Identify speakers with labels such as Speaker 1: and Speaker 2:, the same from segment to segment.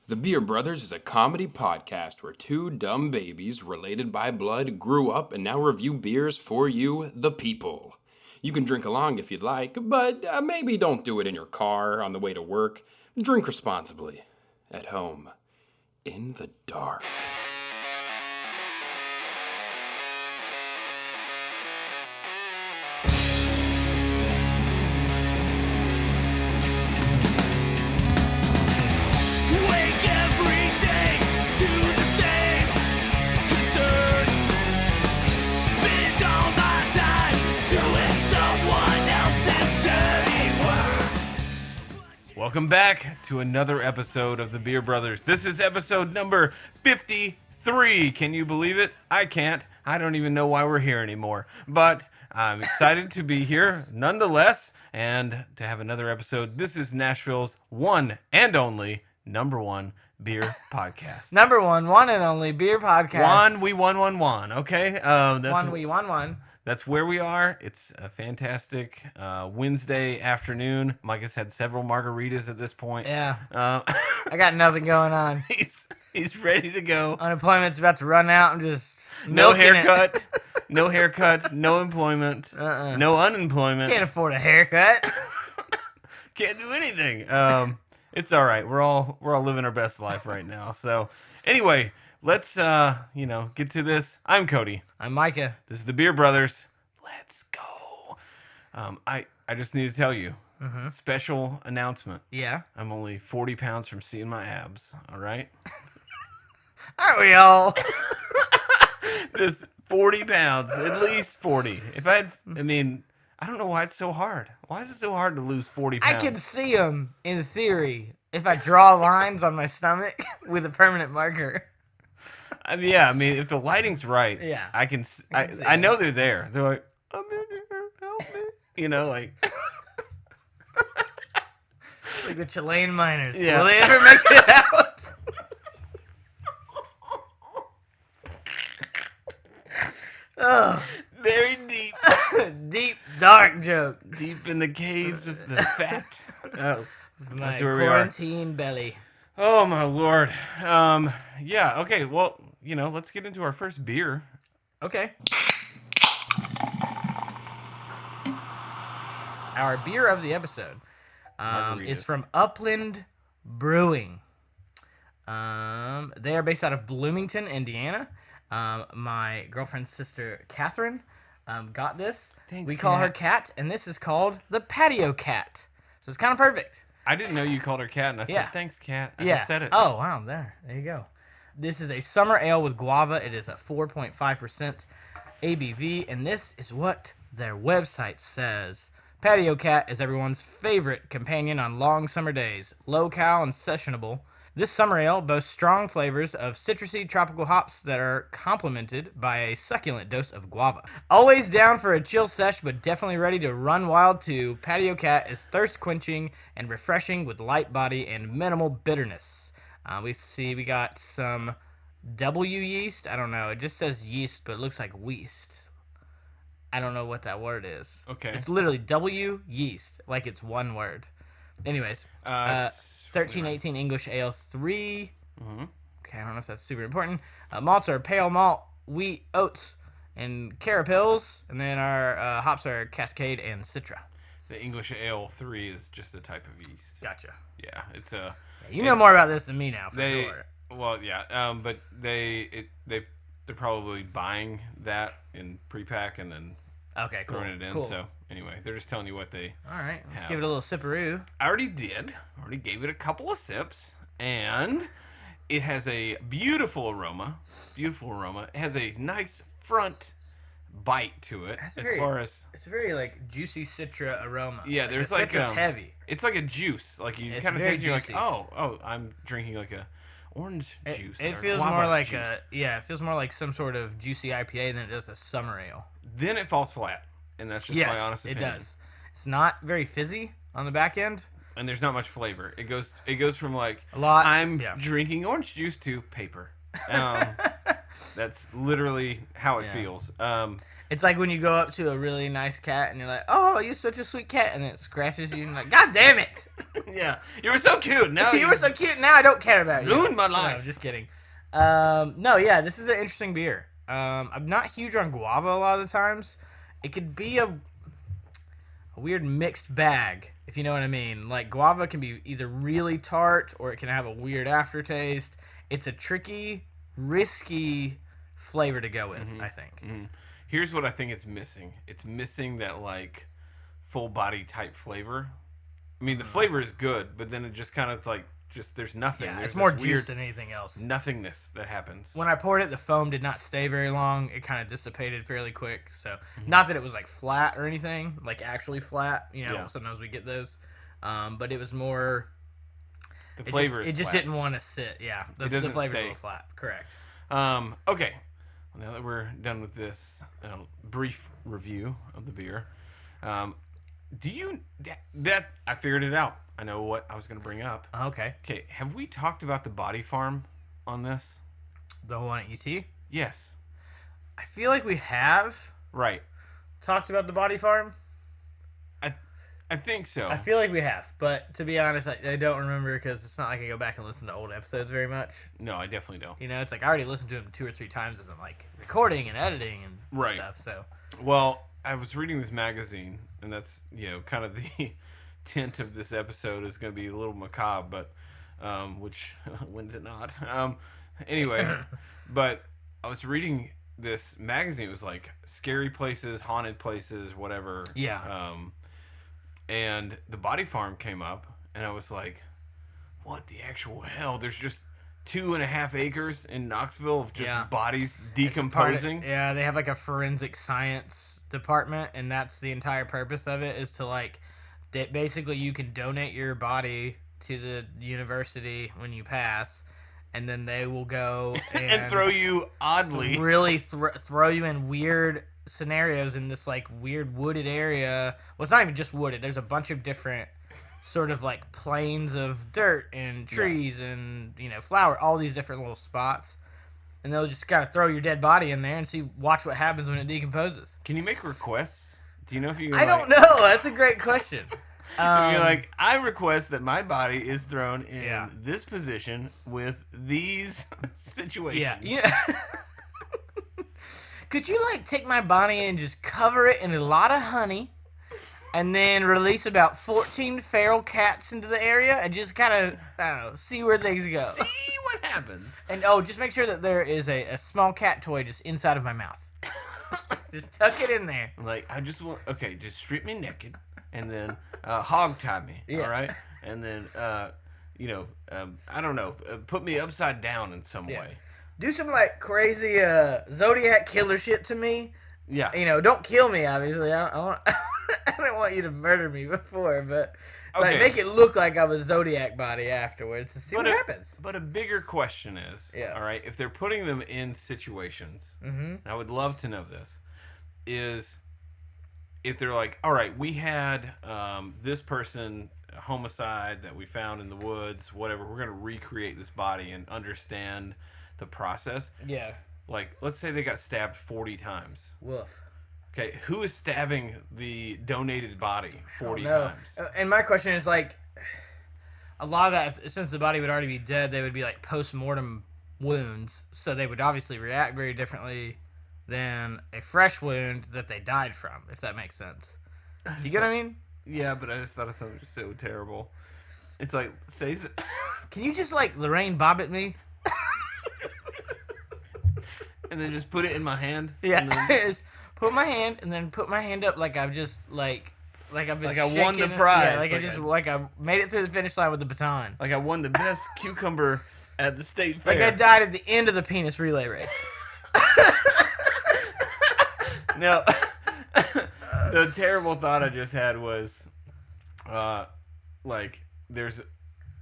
Speaker 1: The Beer Brothers is a comedy podcast where two dumb babies related by blood grew up and now review beers for you, the people. You can drink along if you'd like, but maybe don't do it in your car on the way to work. Drink responsibly. At home. In the dark.
Speaker 2: Welcome back to another episode of the Beer Brothers. This is episode number 53. Can you believe it? I can't. I don't even know why we're here anymore. But I'm excited to be here nonetheless and to have another episode. This is Nashville's one and only number one beer podcast.
Speaker 3: Number one and only beer podcast.
Speaker 2: One. Okay?
Speaker 3: One.
Speaker 2: That's where we are. It's a fantastic Wednesday afternoon. Micah's had several margaritas at this point.
Speaker 3: Yeah. I got nothing going on.
Speaker 2: He's ready to go.
Speaker 3: Unemployment's about to run out. I'm just
Speaker 2: no
Speaker 3: milking
Speaker 2: haircut.
Speaker 3: it.
Speaker 2: No haircut. No employment. No unemployment.
Speaker 3: Can't afford a haircut.
Speaker 2: Can't do anything. It's all right. We're all living our best life right now. So anyway, let's get to this. I'm Cody.
Speaker 3: I'm Micah.
Speaker 2: This is the Beer Brothers. Let's go. I just need to tell you, special announcement.
Speaker 3: Yeah.
Speaker 2: I'm only 40 pounds from seeing my abs. All right.
Speaker 3: Aren't we all?
Speaker 2: Just 40 pounds, at least 40. I don't know why it's so hard. Why is it so hard to lose 40 pounds?
Speaker 3: I can see them in theory if I draw lines on my stomach with a permanent marker.
Speaker 2: If the lighting's right,
Speaker 3: yeah,
Speaker 2: I know they're there. They're like, I'm in here, help me. Like
Speaker 3: the Chilean miners.
Speaker 2: Yeah.
Speaker 3: Will they ever make it out? Oh,
Speaker 2: very deep.
Speaker 3: Deep, dark joke.
Speaker 2: Deep in the caves of the fat. Oh,
Speaker 3: My
Speaker 2: that's where we are.
Speaker 3: quarantine belly.
Speaker 2: Oh, my Lord. Yeah, okay, well, let's get into our first beer.
Speaker 3: Okay. Our beer of the episode is from Upland Brewing. They are based out of Bloomington, Indiana. My girlfriend's sister, Catherine, got this.
Speaker 2: Thanks,
Speaker 3: we call her Cat, and this is called the Patio Cat. So it's kind of perfect.
Speaker 2: I didn't know you called her Cat, and I said, thanks, Cat. I just said it.
Speaker 3: Oh, wow, there you go. This is a summer ale with guava. It is a 4.5% ABV, and this is what their website says. Patio Cat is everyone's favorite companion on long summer days. Low-cal and sessionable. This summer ale boasts strong flavors of citrusy tropical hops that are complemented by a succulent dose of guava. Always down for a chill sesh, but definitely ready to run wild too, Patio Cat is thirst-quenching and refreshing with light body and minimal bitterness. We got some W yeast. I don't know. It just says yeast, but it looks like weast. I don't know what that word is.
Speaker 2: Okay.
Speaker 3: It's literally W yeast, like it's one word. Anyways, 1318 English Ale 3.
Speaker 2: Mm-hmm.
Speaker 3: Okay, I don't know if that's super important. Malts are pale malt, wheat, oats, and carapils. And then our hops are Cascade and Citra.
Speaker 2: The English Ale 3 is just a type of yeast.
Speaker 3: Gotcha.
Speaker 2: Yeah, it's a...
Speaker 3: You know more about this than me now, for sure.
Speaker 2: Well, yeah, but they're probably buying that in pre-pack and then throwing it in.
Speaker 3: Cool.
Speaker 2: So anyway, they're just telling you what they
Speaker 3: All right, let's
Speaker 2: have.
Speaker 3: give it a little sipperoo.
Speaker 2: I already gave it a couple of sips, and it has a beautiful aroma. It has a nice front bite to it.
Speaker 3: It's a very like juicy citra aroma.
Speaker 2: Yeah,
Speaker 3: like
Speaker 2: there's
Speaker 3: the citrus heavy.
Speaker 2: It's like a juice. Like you kind of taste, you're like, oh, I'm drinking like a orange juice.
Speaker 3: It feels more like it feels more like some sort of juicy IPA than it does a summer ale.
Speaker 2: Then it falls flat, and that's just my honest opinion.
Speaker 3: It does. It's not very fizzy on the back end,
Speaker 2: and there's not much flavor. It goes from like
Speaker 3: a lot.
Speaker 2: I'm drinking orange juice to paper. That's literally how it
Speaker 3: Yeah.
Speaker 2: feels.
Speaker 3: It's like when you go up to a really nice cat and you're like, "Oh, you're such a sweet cat," and it scratches you and you're like, "God damn it!
Speaker 2: Yeah, you were so cute. Now
Speaker 3: You were so cute. Now I don't care about you."
Speaker 2: ruined my
Speaker 3: No,
Speaker 2: life.
Speaker 3: I'm just kidding. No, yeah, this is an interesting beer. I'm not huge on guava a lot of the times. It could be a weird mixed bag, if you know what I mean. Like, guava can be either really tart or it can have a weird aftertaste. It's a tricky, risky flavor to go with, I think.
Speaker 2: Here's what I think it's missing. It's missing that like full body type flavor. I mean, the flavor is good, but then it just kind of like just there's nothing.
Speaker 3: Yeah,
Speaker 2: There's
Speaker 3: it's more
Speaker 2: this
Speaker 3: juice
Speaker 2: weird
Speaker 3: than anything else.
Speaker 2: nothingness that happens.
Speaker 3: When I poured it, the foam did not stay very long. It kind of dissipated fairly quick. So, not that it was like flat or anything, like actually flat. You know,
Speaker 2: Yeah.
Speaker 3: sometimes we get those. But it was more.
Speaker 2: The
Speaker 3: It
Speaker 2: flavor
Speaker 3: just,
Speaker 2: is
Speaker 3: it just
Speaker 2: flat.
Speaker 3: didn't want to sit. Yeah, the
Speaker 2: doesn't
Speaker 3: flavor's a
Speaker 2: stay.
Speaker 3: little flat. Correct.
Speaker 2: Okay. Well, now that we're done with this brief review of the beer, do you that I figured it out. I know what I was going to bring up.
Speaker 3: Okay.
Speaker 2: Okay, have we talked about the Body Farm on this?
Speaker 3: The one at UT.
Speaker 2: Yes.
Speaker 3: I feel like we have
Speaker 2: Right.
Speaker 3: talked about the Body Farm.
Speaker 2: I think so.
Speaker 3: I feel like we have, but to be honest, I don't remember because it's not like I go back and listen to old episodes very much.
Speaker 2: No, I definitely don't.
Speaker 3: You know, it's like I already listened to them 2 or 3 times as I'm like recording and editing and
Speaker 2: Right.
Speaker 3: stuff. So
Speaker 2: Well, I was reading this magazine, and that's, kind of the tint of this episode is going to be a little macabre, but, which, when's it not? Anyway, but I was reading this magazine. It was like scary places, haunted places, whatever.
Speaker 3: Yeah.
Speaker 2: And the Body Farm came up, and I was like, what the actual hell? There's just 2.5 acres in Knoxville of just
Speaker 3: Yeah.
Speaker 2: bodies
Speaker 3: Part of-
Speaker 2: decomposing.
Speaker 3: yeah, they have like a forensic science department, and that's the entire purpose of it is to like, basically you can donate your body to the university when you pass, and then they will go
Speaker 2: And throw you oddly.
Speaker 3: really throw you in weird scenarios in this like weird wooded area. Well, it's not even just wooded. There's a bunch of different sort of like plains of dirt and trees and flower, all these different little spots, and they'll just kind of throw your dead body in there and watch what happens when it decomposes.
Speaker 2: Can you make requests? Do you know if you can?
Speaker 3: I don't know. That's a great question.
Speaker 2: You're like, I request that my body is thrown in
Speaker 3: Yeah.
Speaker 2: this position with these situations.
Speaker 3: Yeah. Could you like take my body and just cover it in a lot of honey, and then release about 14 feral cats into the area and just kind of, I don't know, see where things go.
Speaker 2: See what happens.
Speaker 3: And just make sure that there is a small cat toy just inside of my mouth. Just tuck it in there.
Speaker 2: Like, I just want, just strip me naked and then hog tie me,
Speaker 3: Yeah.
Speaker 2: all right? And then, I don't know, put me upside down in some way.
Speaker 3: Do some like crazy Zodiac killer shit to me.
Speaker 2: Yeah.
Speaker 3: Don't kill me, obviously. I don't want you to murder me before, but like,
Speaker 2: Okay.
Speaker 3: make it look like I'm a Zodiac body afterwards to see what happens.
Speaker 2: But a bigger question is, all right, if they're putting them in situations, and I would love to know this, is if they're like, all right, we had this person, a homicide that we found in the woods, whatever, we're going to recreate this body and understand the process.
Speaker 3: Yeah.
Speaker 2: Like, let's say they got stabbed 40 times.
Speaker 3: Woof.
Speaker 2: Okay, who is stabbing the donated body 40
Speaker 3: No.
Speaker 2: times?
Speaker 3: And my question is like, a lot of that, since the body would already be dead, they would be like post-mortem wounds, so they would obviously react very differently than a fresh wound that they died from, if that makes sense. You get what I mean?
Speaker 2: Yeah, but I just thought of something so terrible. It's like,
Speaker 3: Can you just like Lorraine Bobbitt me?
Speaker 2: and then just put it in my hand.
Speaker 3: Yeah.
Speaker 2: And then,
Speaker 3: Just put my hand and then put my hand up like I've just like I've been
Speaker 2: Like I won the
Speaker 3: shaking it.
Speaker 2: prize.
Speaker 3: Yeah, like
Speaker 2: Like
Speaker 3: I made it through the finish line with the baton.
Speaker 2: like I won the best cucumber at the state fair.
Speaker 3: Like I died at the end of the penis relay race.
Speaker 2: No, the terrible thought I just had was, like, there's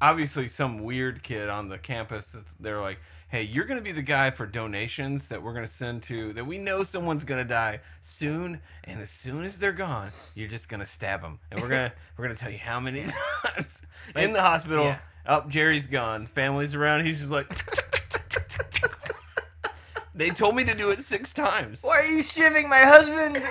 Speaker 2: obviously some weird kid on the campus they're like, hey, you're going to be the guy for donations that we're going to send to, that we know someone's going to die soon, and as soon as they're gone, you're just going to stab them. And we're going to tell you how many times in the hospital.
Speaker 3: Yeah.
Speaker 2: Oh, Jerry's gone. Family's around. He's just like, They told me to do it 6 times.
Speaker 3: Why are you shivving my husband?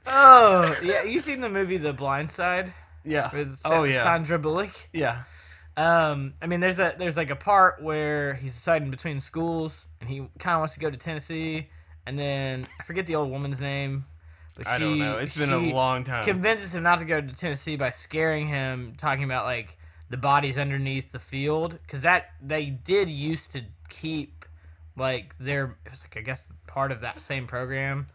Speaker 3: Oh, yeah. You seen the movie The Blind Side?
Speaker 2: Yeah.
Speaker 3: With
Speaker 2: Oh, yeah.
Speaker 3: Sandra Bullock?
Speaker 2: Yeah.
Speaker 3: I mean, there's like a part where he's deciding between schools, and he kind of wants to go to Tennessee, and then I forget the old woman's name, but
Speaker 2: I don't know. It's been a long time.
Speaker 3: Convinces him not to go to Tennessee by scaring him, talking about like the bodies underneath the field, because that they did used to keep like it was like I guess part of that same program,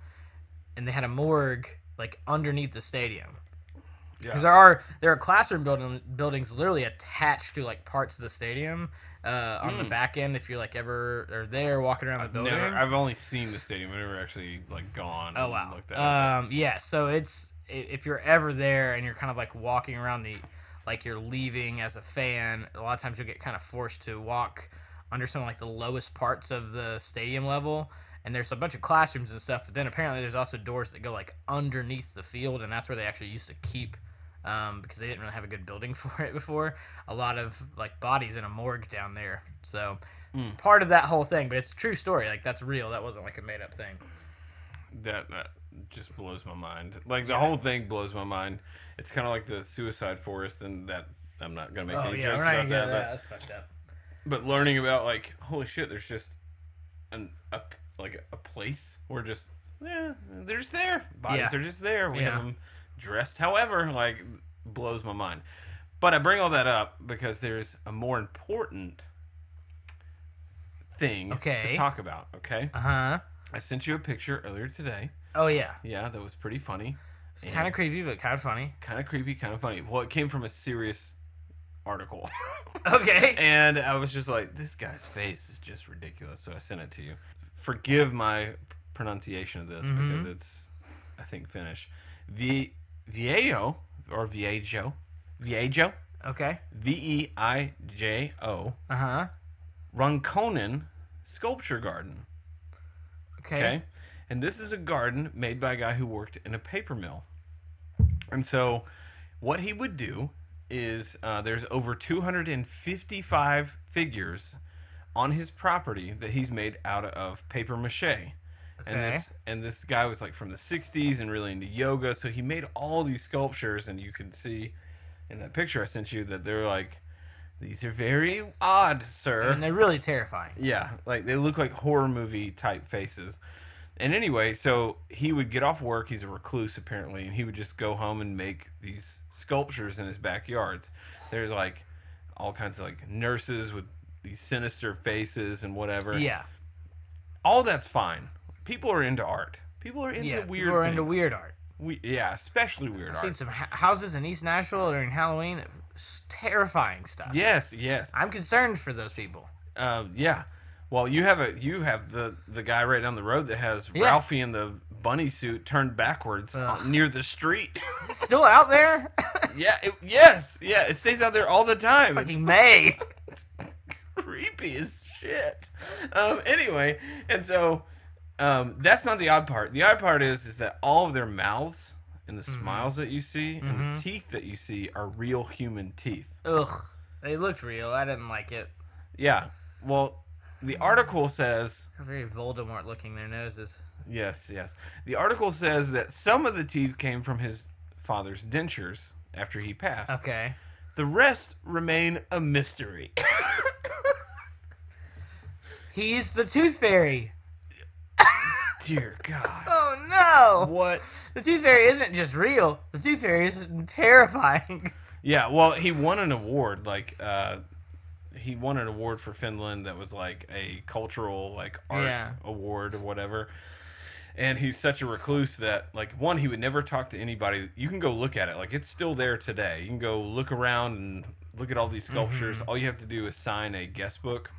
Speaker 3: and they had a morgue like underneath the stadium. Because there are classroom buildings literally attached to like parts of the stadium on the back end. If you're like ever or there walking around the building,
Speaker 2: I've only seen the stadium. I've never actually like gone.
Speaker 3: Oh
Speaker 2: and
Speaker 3: wow.
Speaker 2: Looked at it.
Speaker 3: Yeah. So if you're ever there and you're kind of like walking around like you're leaving as a fan, a lot of times you'll get kind of forced to walk under some of like the lowest parts of the stadium level. And there's a bunch of classrooms and stuff, but then apparently there's also doors that go like underneath the field, and that's where they actually used to keep. Because they didn't really have a good building for it before. A lot of like bodies in a morgue down there. So part of that whole thing, but it's a true story. Like that's real. That wasn't like a made up thing.
Speaker 2: That just blows my mind. Like the whole thing blows my mind. It's kind of like the suicide forest, and that I'm not gonna make any jokes about that.
Speaker 3: That's fucked up.
Speaker 2: But learning about like holy shit, there's just a place where just they're just there. Bodies are just there. We have them dressed however, like blows my mind. But I bring all that up because there's a more important thing to talk about, okay?
Speaker 3: Uh-huh.
Speaker 2: I sent you a picture earlier today.
Speaker 3: Oh, yeah.
Speaker 2: Yeah, that was pretty funny.
Speaker 3: It's kind of creepy, but kind of funny.
Speaker 2: Kind of creepy, kind of funny. Well, it came from a serious article.
Speaker 3: Okay.
Speaker 2: And I was just like, this guy's face is just ridiculous, so I sent it to you. Forgive my pronunciation of this because it's, I think, Finnish. Viejo.
Speaker 3: Okay.
Speaker 2: Veijo.
Speaker 3: Uh-huh.
Speaker 2: Conan Sculpture Garden. Okay. And this is a garden made by a guy who worked in a paper mill. And so what he would do is there's over 255 figures on his property that he's made out of paper mache. And this guy was like from the 60s and really into yoga, so he made all these sculptures, and you can see in that picture I sent you that they're like, these are very odd, sir.
Speaker 3: And they're really terrifying.
Speaker 2: Yeah, like they look like horror movie type faces. And anyway, so he would get off work, he's a recluse apparently, and he would just go home and make these sculptures in his backyards. There's like all kinds of like nurses with these sinister faces and whatever.
Speaker 3: Yeah.
Speaker 2: All that's fine. People are into art. People are into weird things.
Speaker 3: People are into weird art.
Speaker 2: Especially weird art.
Speaker 3: I've seen some houses in East Nashville during Halloween. It's terrifying stuff.
Speaker 2: Yes.
Speaker 3: I'm concerned for those people.
Speaker 2: Yeah. Well, you have the guy right down the road that has Ralphie in the bunny suit turned backwards near the street.
Speaker 3: Is it still out there?
Speaker 2: Yes. It stays out there all the time.
Speaker 3: It's fucking May.
Speaker 2: It's creepy as shit. Anyway, and so that's not the odd part. The odd part is that all of their mouths and the smiles that you see and the teeth that you see are real human teeth.
Speaker 3: Ugh. They looked real. I didn't like it.
Speaker 2: Yeah. Well, the article says...
Speaker 3: They're very Voldemort looking, their noses.
Speaker 2: Yes. The article says that some of the teeth came from his father's dentures after he passed.
Speaker 3: Okay.
Speaker 2: The rest remain a mystery.
Speaker 3: He's the Tooth Fairy.
Speaker 2: Dear God.
Speaker 3: Oh, no.
Speaker 2: What?
Speaker 3: The Tooth Fairy isn't just real. The Tooth Fairy is terrifying.
Speaker 2: Yeah, well, he won an award, he won an award for Finland that was like a cultural art award or whatever. And he's such a recluse that he would never talk to anybody. You can go look at it. It's still there today. You can go look around and look at all these sculptures. All you have to do is sign a guest book.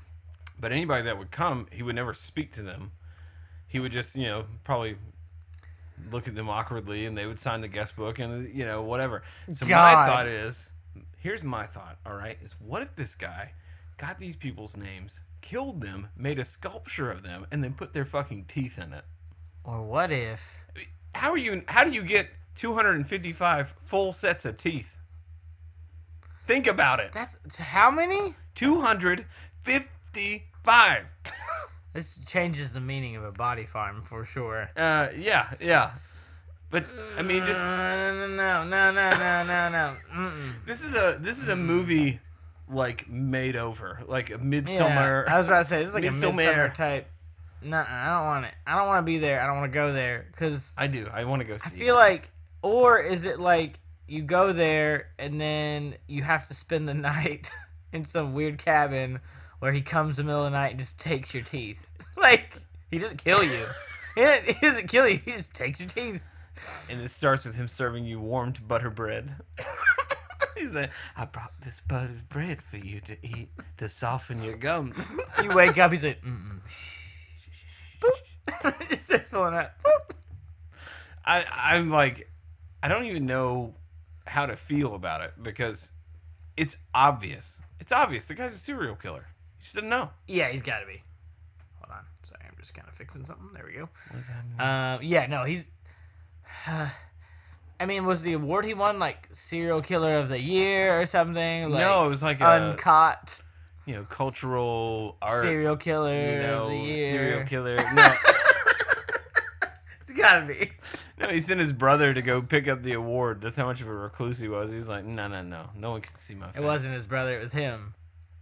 Speaker 2: But anybody that would come, he would never speak to them. He would just, probably look at them awkwardly, and they would sign the guest book and, whatever. So here's my thought, all right, is what if this guy got these people's names, killed them, made a sculpture of them, and then put their fucking teeth in it?
Speaker 3: Or what if...
Speaker 2: How do you get 255 full sets of teeth? Think about it.
Speaker 3: That's how many?
Speaker 2: 255.
Speaker 3: This changes the meaning of a body farm for sure.
Speaker 2: Yeah. But I mean, just
Speaker 3: No. Mm-mm.
Speaker 2: this is a movie like made over, like a
Speaker 3: Yeah,
Speaker 2: midsummer.
Speaker 3: I was about to say this is like a
Speaker 2: Midsommar.
Speaker 3: midsummer type. No, I don't want it. I don't want to be there. I don't want to go there because
Speaker 2: I do. I want to go see.
Speaker 3: I feel like, or is it like you go there and then you have to spend the night in some weird cabin where he comes in the middle of the night and just takes your teeth? Like, he doesn't kill you. He doesn't kill you. He just takes your teeth.
Speaker 2: And it starts with him serving you warmed butter bread. He's like, I brought this buttered bread for you to eat to soften your gums.
Speaker 3: You wake up, he's like, shh. Boop. Just starts pulling out. Boop.
Speaker 2: I'm like, I don't even know how to feel about it because it's obvious. It's obvious. The guy's a serial killer. You just didn't know.
Speaker 3: Yeah, he's got to be. Hold on. Sorry, I'm just kind of fixing something. There we go.
Speaker 2: What does that mean?
Speaker 3: Yeah, no, he's. I mean, was the award he won like serial killer of the year or something? Like,
Speaker 2: No, it was like
Speaker 3: uncaught
Speaker 2: cultural art.
Speaker 3: serial killer of the year.
Speaker 2: Serial killer. No,
Speaker 3: It's gotta be.
Speaker 2: no, he sent his brother to go pick up the award. That's how much of a recluse he was. He was like, no one can see my face.
Speaker 3: It wasn't his brother. It was him.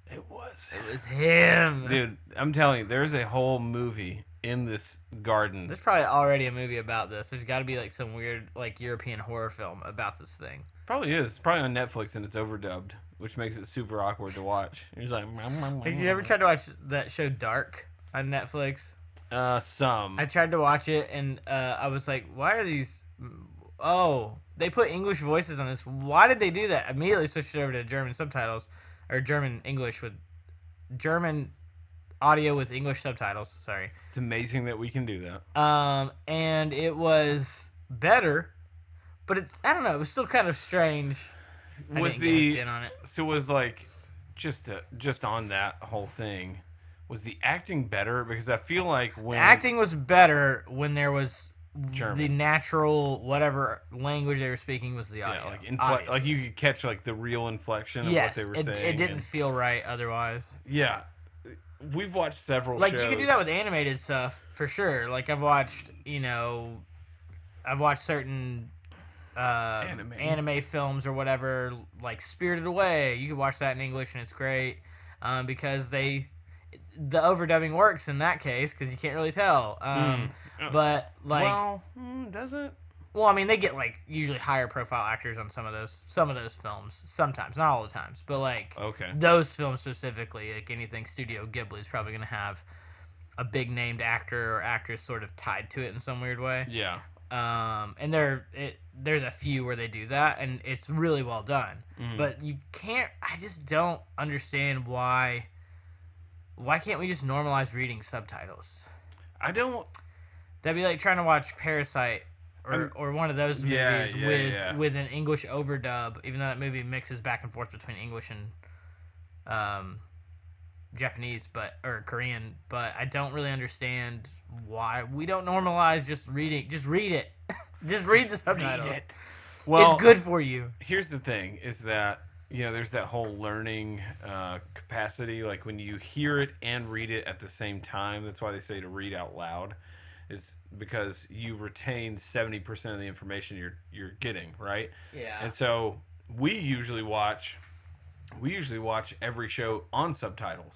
Speaker 2: It was.
Speaker 3: It was him.
Speaker 2: Dude, I'm telling you, there's a whole movie in this garden.
Speaker 3: There's probably already a movie about this. There's got to be like some weird like European horror film about this thing.
Speaker 2: Probably is. It's probably on Netflix and it's overdubbed, which makes it super awkward to watch. He's like,
Speaker 3: Have you ever tried to watch that show Dark on Netflix?
Speaker 2: some.
Speaker 3: I tried to watch it and I was like, why are these? Oh, they put English voices on this. Why did they do that? Immediately switched it over to German subtitles or German English with German audio with English subtitles. Sorry.
Speaker 2: It's amazing that we can do that.
Speaker 3: And it was better, but I don't know. It was still kind of strange. I
Speaker 2: Was
Speaker 3: didn't get hooked in on it.
Speaker 2: So it was like just on that whole thing, was the acting better? Because I feel like when
Speaker 3: Acting was better when there was
Speaker 2: German.
Speaker 3: the natural whatever language they were speaking was the audio.
Speaker 2: like you could catch like the real inflection of
Speaker 3: yes,
Speaker 2: what they were
Speaker 3: it
Speaker 2: saying.
Speaker 3: didn't feel right otherwise.
Speaker 2: Yeah, we've watched several.
Speaker 3: Like
Speaker 2: shows.
Speaker 3: you could do that with animated stuff for sure. Like I've watched certain anime films or whatever, like Spirited Away. You could watch that in English and it's great because the overdubbing works in that case because you can't really tell. But like,
Speaker 2: does it?
Speaker 3: well, I mean, they get like usually higher profile actors on some of those films. Sometimes, not all the times, but like
Speaker 2: Okay.
Speaker 3: those films specifically, like anything Studio Ghibli is probably gonna have a big named actor or actress sort of tied to it in some weird way.
Speaker 2: Yeah.
Speaker 3: And there's a few where they do that, and it's really well done. But you can't. I just don't understand why. Why can't we just normalize reading subtitles?
Speaker 2: I don't.
Speaker 3: That'd be like trying to watch Parasite or one of those movies with an English overdub, even though that movie mixes back and forth between English and Japanese, or Korean. But I don't really understand why we don't normalize just reading. Just read it. Just read the subtitles.
Speaker 2: Read it. Well,
Speaker 3: it's good for you.
Speaker 2: Here's the thing: is that there's that whole learning capacity. Like when you hear it and read it at the same time. That's why they say to read out loud. Is because you retain 70% of the information you're getting, right?
Speaker 3: Yeah.
Speaker 2: And so we usually watch every show on subtitles,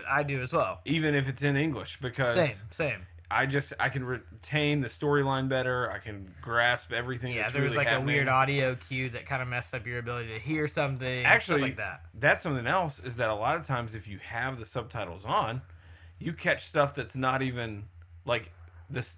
Speaker 3: I do as well.
Speaker 2: even if it's in English, because
Speaker 3: Same.
Speaker 2: I can retain the storyline better. I can grasp everything.
Speaker 3: Yeah,
Speaker 2: that's
Speaker 3: there was
Speaker 2: really
Speaker 3: like
Speaker 2: happening.
Speaker 3: a weird audio cue that kind of messed up your ability to hear something.
Speaker 2: Actually,
Speaker 3: stuff like that.
Speaker 2: That's something else. Is that a lot of times if you have the subtitles on, you catch stuff that's not even like.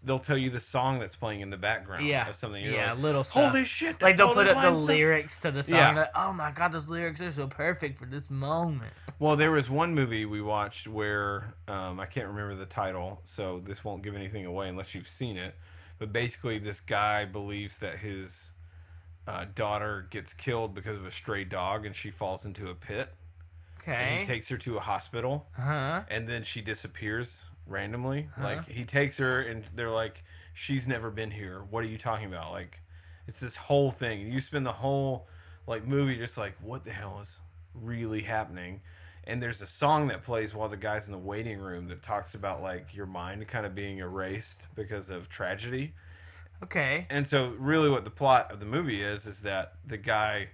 Speaker 2: They'll tell you the song that's playing in the background of something. You're like,
Speaker 3: little stuff.
Speaker 2: holy shit!
Speaker 3: Like they'll put
Speaker 2: up
Speaker 3: up the lyrics to the song.
Speaker 2: Yeah.
Speaker 3: Like, oh my god, those lyrics are so perfect for this moment.
Speaker 2: Well, there was one movie we watched where I can't remember the title, so this won't give anything away unless you've seen it. But basically, this guy believes that his daughter gets killed because of a stray dog, and she falls into a pit.
Speaker 3: Okay.
Speaker 2: And he takes her to a hospital, and then she disappears randomly. Like he takes her, and they're like, "She's never been here. What are you talking about?" Like, it's this whole thing. You spend the whole like movie just like, "What the hell is really happening. And there's a song that plays while the guy's in the waiting room that talks about like your mind kind of being erased because of tragedy.
Speaker 3: Okay.
Speaker 2: And so really what the plot of the movie is that the guy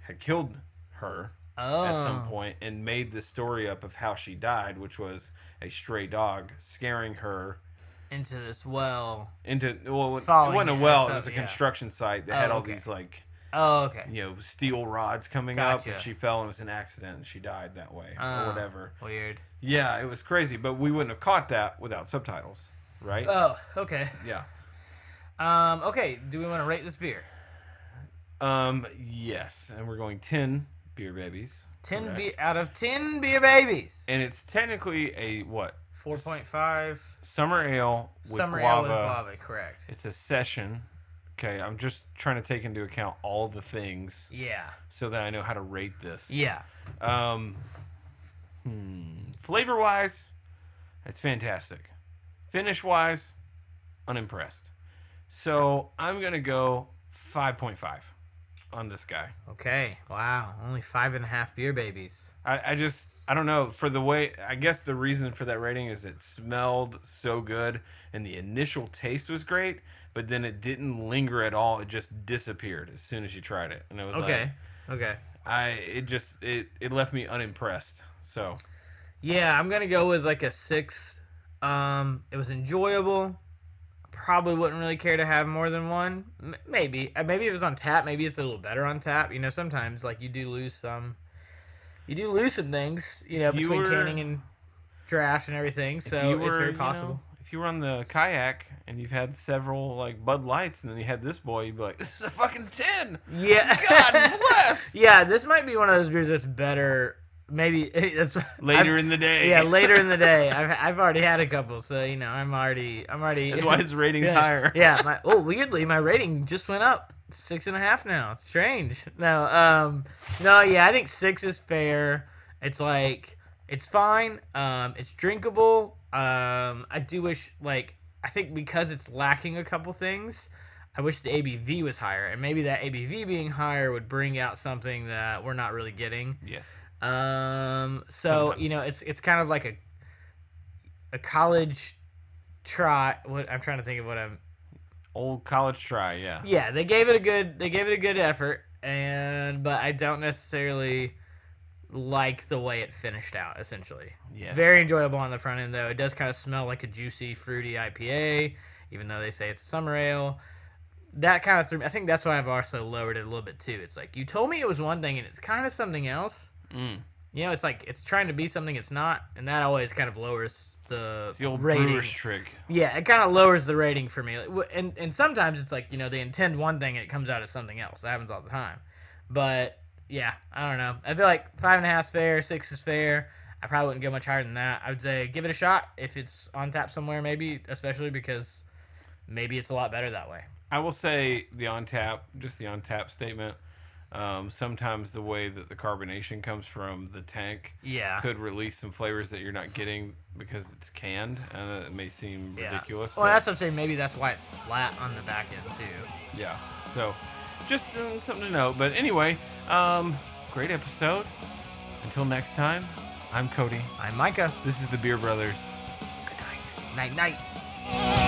Speaker 2: had killed her at some point and made the story up of how she died, which was a stray dog scaring her
Speaker 3: into this well.
Speaker 2: It wasn't
Speaker 3: Following
Speaker 2: a
Speaker 3: it,
Speaker 2: well,
Speaker 3: so-
Speaker 2: it was a
Speaker 3: yeah.
Speaker 2: construction site that had all
Speaker 3: okay.
Speaker 2: these like
Speaker 3: Oh, okay.
Speaker 2: steel rods coming up,
Speaker 3: Gotcha.
Speaker 2: and she fell and it was an accident and she died that way or whatever.
Speaker 3: Weird.
Speaker 2: Yeah, it was crazy, but we wouldn't have caught that without subtitles, right?
Speaker 3: Oh, okay.
Speaker 2: Yeah.
Speaker 3: Okay, do we want to rate this beer?
Speaker 2: Yes, and we're going 10 beer babies.
Speaker 3: 10
Speaker 2: correct.
Speaker 3: beer out of 10 beer babies.
Speaker 2: And it's technically a what?
Speaker 3: 4.5
Speaker 2: Summer ale with
Speaker 3: summer
Speaker 2: guava.
Speaker 3: ale with guava, correct.
Speaker 2: It's a session. Okay, I'm just trying to take into account all the things
Speaker 3: Yeah.
Speaker 2: so that I know how to rate this.
Speaker 3: Yeah.
Speaker 2: Flavor wise, it's fantastic. Finish wise, unimpressed. So I'm gonna go 5.5 on this guy.
Speaker 3: Okay. Wow. Only 5.5 beer babies.
Speaker 2: I don't know, for the way, I guess the reason for that rating is it smelled so good and the initial taste was great, but then it didn't linger at all. It just disappeared as soon as you tried it. And it was
Speaker 3: Okay.
Speaker 2: it left me unimpressed. So
Speaker 3: Yeah, I'm gonna go with like a 6. It was enjoyable. Probably wouldn't really care to have more than one. Maybe if it was on tap, maybe it's a little better on tap. You know, sometimes like you do lose some things. You know, between canning and draft and everything. So it's very possible.
Speaker 2: If you were on the kayak and you've had several like Bud Lights and then you had this boy, you'd be like, this is a fucking 10.
Speaker 3: Yeah.
Speaker 2: God bless.
Speaker 3: Yeah, this might be one of those beers that's better. Maybe that's
Speaker 2: Later in the day.
Speaker 3: Yeah, later in the day. I've already had a couple, so you know I'm already.
Speaker 2: That's why his rating's
Speaker 3: yeah,
Speaker 2: higher.
Speaker 3: Yeah. Weirdly, my rating just went up 6.5 now. It's strange. No. Yeah. I think 6 is fair. It's like it's fine. It's drinkable. I do wish I think because it's lacking a couple things. I wish the ABV was higher, and maybe that ABV being higher would bring out something that we're not really getting.
Speaker 2: Yes.
Speaker 3: So
Speaker 2: Sometimes.
Speaker 3: you know, it's kind of like a college try. What I'm trying to think of what I'm.
Speaker 2: Old college try, yeah.
Speaker 3: Yeah, they gave it a good effort, but I don't necessarily like the way it finished out. Essentially,
Speaker 2: Yes.
Speaker 3: very enjoyable on the front end though. It does kind of smell like a juicy, fruity IPA, even though they say it's a summer ale. That kind of threw me. I think that's why I've also lowered it a little bit too. It's like you told me it was one thing and it's kind of something else. You know, it's like it's trying to be something it's not, and that always kind of lowers the
Speaker 2: It's the old
Speaker 3: rating.
Speaker 2: brewer's trick.
Speaker 3: Yeah, it kind of lowers the rating for me. And sometimes it's like, you know, they intend one thing and it comes out as something else. That happens all the time. But yeah, I don't know. I feel like 5.5 is fair, 6 is fair. I probably wouldn't go much higher than that. I would say give it a shot if it's on tap somewhere, maybe, especially because maybe it's a lot better that way.
Speaker 2: I will say the on tap statement. Sometimes the way that the carbonation comes from the tank
Speaker 3: Yeah.
Speaker 2: could release some flavors that you're not getting because it's canned, and it may seem ridiculous.
Speaker 3: Well,
Speaker 2: but
Speaker 3: that's what I'm saying. Maybe that's why it's flat on the back end too.
Speaker 2: yeah. So, just something to note. But anyway, great episode. Until next time, I'm Cody.
Speaker 3: I'm Micah.
Speaker 2: This is the Beer Brothers. Good night.
Speaker 3: Night night.